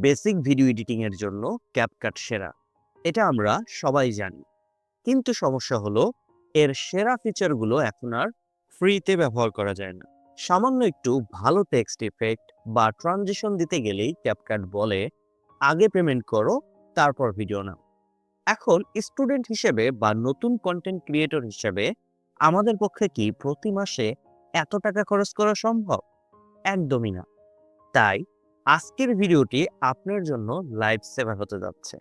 Basic video editing এর জন্য CapCut সেরা। এটা আমরা সবাই জানি। কিন্তু সমস্যা হলো এর সেরা ফিচারগুলো এখন আর ফ্রিতে ব্যবহার করা যায় না। সামান্য একটু ভালো টেক্সট ইফেক্ট বা ট্রানজিশন দিতে গেলেই ক্যাপকাট বলে আগে পেমেন্ট করো, তারপর ভিডিও নাও। এখন স্টুডেন্ট হিসেবে বা নতুন কন্টেন্ট ক্রিয়েটর হিসেবে আমাদের পক্ষে কি প্রতি মাসে এত টাকা খরচ করা সম্ভব? একদমই না। তাই আজকের ভিডিওটি আপনার জন্য লাইফ সেভার হতে যাচ্ছে।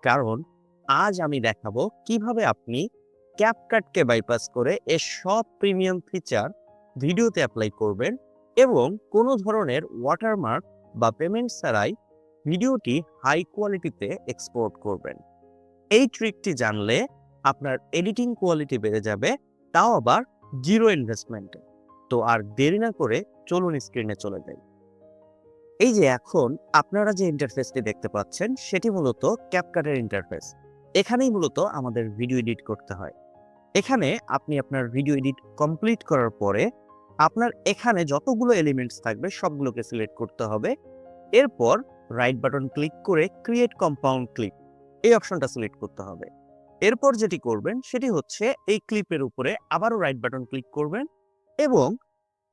কারণ আজ আমি দেখাবো কিভাবে আপনি ক্যাপকাটকে বাইপাস করে এর সব প্রিমিয়াম ফিচার ভিডিওতে অ্যাপ্লাই করবেন এবং কোনো ধরনের ওয়াটারমার্ক বা পেমেন্ট ছাড়াই ভিডিওটি হাই কোয়ালিটিতে এক্সপোর্ট করবেন। এই ট্রিকটি জানলে আপনার এডিটিং কোয়ালিটি বেড়ে যাবে, তাও আবার জিরো ইনভেস্টমেন্টে। তো আর দেরি না করে চলুন স্ক্রিনে চলে যাই। এই যে এখন আপনারা যে ইন্টারফেসটি দেখতে পাচ্ছেন সেটি মূলত ক্যাপকাটের ইন্টারফেস। এখানেই মূলত আমাদের ভিডিও এডিট করতে হয়। এখানে আপনি আপনার ভিডিও এডিট কমপ্লিট করার পরে আপনার এখানে যতগুলো এলিমেন্টস থাকবে সবগুলোকে সিলেক্ট করতে হবে। এরপর রাইট বাটন ক্লিক করে ক্রিয়েট কম্পাউন্ড ক্লিপ এই অপশনটা সিলেক্ট করতে হবে। এরপর যেটি করবেন সেটি হচ্ছে এই ক্লিপের উপরে আবারও রাইট বাটন ক্লিক করবেন এবং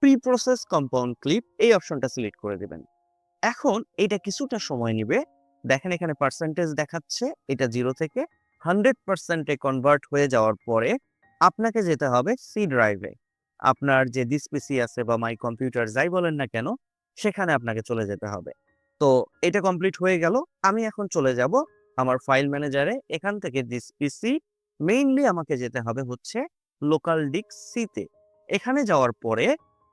প্রি প্রসেস কম্পাউন্ড ক্লিপ এই অপশনটা সিলেক্ট করে দেবেন। এখন এটা কিছুটা সময় নিবে। দেখেন এখানে পার্সেন্টেজ দেখাচ্ছে, এটা 0 থেকে 100% এ কনভার্ট হয়ে যাওয়ার পরে আপনাকে যেতে হবে সি ড্রাইভে। আপনার যে দিস পিসি আছে বা মাই কম্পিউটার যাই বলেন না কেন, সেখানে আপনাকে চলে যেতে হবে। তো এটা কমপ্লিট হয়ে গেল। আমি এখন চলে যাব আমার ফাইল ম্যানেজারে। এখান থেকে দিস পিসি মেইনলি আমাকে যেতে হবে হচ্ছে লোকাল ডিস্ক সিতে। এখানে যাওয়ার পরে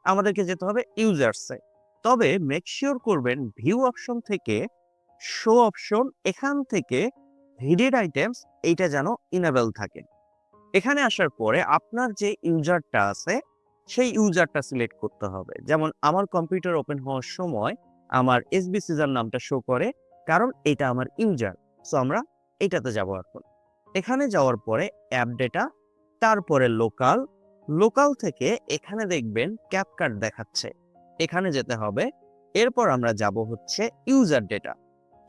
আমাদেরকে যেতে হবে ইউজার্সে। তবে মেক শিওর করবেন ভিউ অপশন থেকে শো অপশন এখান থেকে হিডেন আইটেমস এইটা যেন ইনেবল থাকে। এখানে আসার পরে আপনার যে ইউজারটা আছে সেই ইউজারটা সিলেক্ট করতে হবে। যেমন আমার কম্পিউটার ওপেন হওয়ার সময় আমার এসবি সিজার নামটা শো করে, কারণ এটা আমার ইউজার। সো আমরা এটাতে যাব এখন। এখানে যাওয়ার পরে অ্যাপ ডেটা, তারপরে লোকাল। লোকাল থেকে এখানে দেখবেন ক্যাপকাট দেখাচ্ছে, এখানে যেতে হবে। এরপর আমরা যাব হচ্ছে ইউজার ডেটা।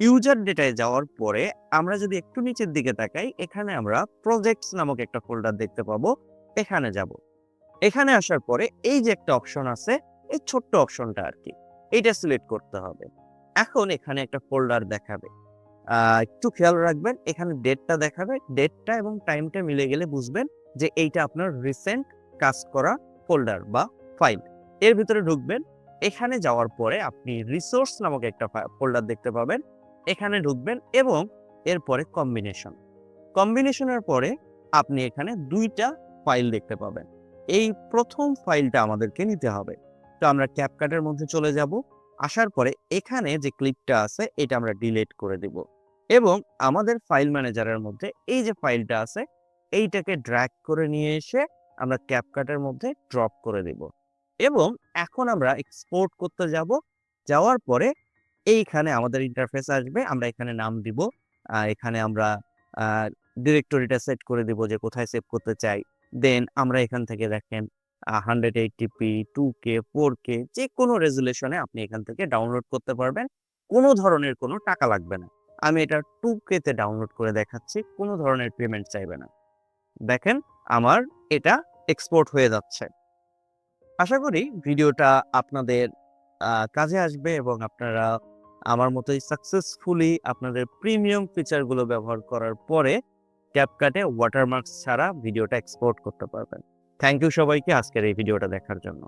ইউজার ডেটায় যাওয়ার পরে আমরা যদি একটু নিচের দিকে তাকাই, এখানে আমরা প্রজেক্টস নামক একটা ফোল্ডার দেখতে পাবো। এখানে যাব। এখানে আসার পরে এই যে একটা অপশন আছে, এই ছোট্ট অপশনটা আর কি, এইটা সিলেক্ট করতে হবে। এখন এখানে একটা ফোল্ডার দেখাবে। একটু খেয়াল রাখবেন, এখানে ডেটটা দেখাবে। ডেটটা এবং টাইমটা মিলে গেলে বুঝবেন যে এইটা আপনার রিসেন্ট কাজ করা ফোল্ডার বা ফাইল। এর ভিতরে ঢুকবেন। এখানে যাওয়ার পরে আপনি রিসোর্স নামক একটা ফোল্ডার দেখতে পাবেন। এখানে ঢুকবেন এবং এরপরে কম্বিনেশন। কম্বিনেশনের পরে আপনি এখানে 2টা ফাইল দেখতে পাবেন। এই প্রথম ফাইলটা আমাদেরকে নিতে হবে। তো আমরা ক্যাপকাটের মধ্যে চলে যাব। আসার পরে এখানে যে ক্লিপটা আছে এটা আমরা ডিলিট করে দেব এবং আমাদের ফাইল ম্যানেজারের মধ্যে এই যে ফাইলটা আছে এইটাকে ড্র্যাগ করে নিয়ে এসে আমরা ক্যাপকাটের মধ্যে ড্রপ করে দেব এবং এখন আমরা এক্সপোর্ট করতে যাব। যাওয়ার পরে এইখানে আমাদের ইন্টারফেস আসবে। আমরা এখানে নাম দিব। এখানে আমরা ডিরেক্টরিটা সেট করে দিব যে কোথায় সেভ করতে চাই। দেন আমরা এখান থেকে দেখেন 180p 2K 4K যে কোনো রেজুলেশনে আপনি এখান থেকে ডাউনলোড করতে পারবেন। কোনো ধরনের কোনো টাকা লাগবে না। আমি এটা 2K তে ডাউনলোড করে দেখাচ্ছি, কোনো ধরনের পেমেন্ট চাইবে না। দেখেন আমার এটা এক্সপোর্ট হয়ে যাচ্ছে। আশা করি ভিডিওটা আপনাদের কাজে আসবে এবং আপনারা আমার মতোই সাকসেসফুলি আপনাদের প্রিমিয়াম ফিচারগুলো ব্যবহার করার পরে ক্যাপকাটে ওয়াটারমার্কস ছাড়া ভিডিওটা এক্সপোর্ট করতে পারবেন। থ্যাংক ইউ সবাইকে আজকের এই ভিডিওটা দেখার জন্য।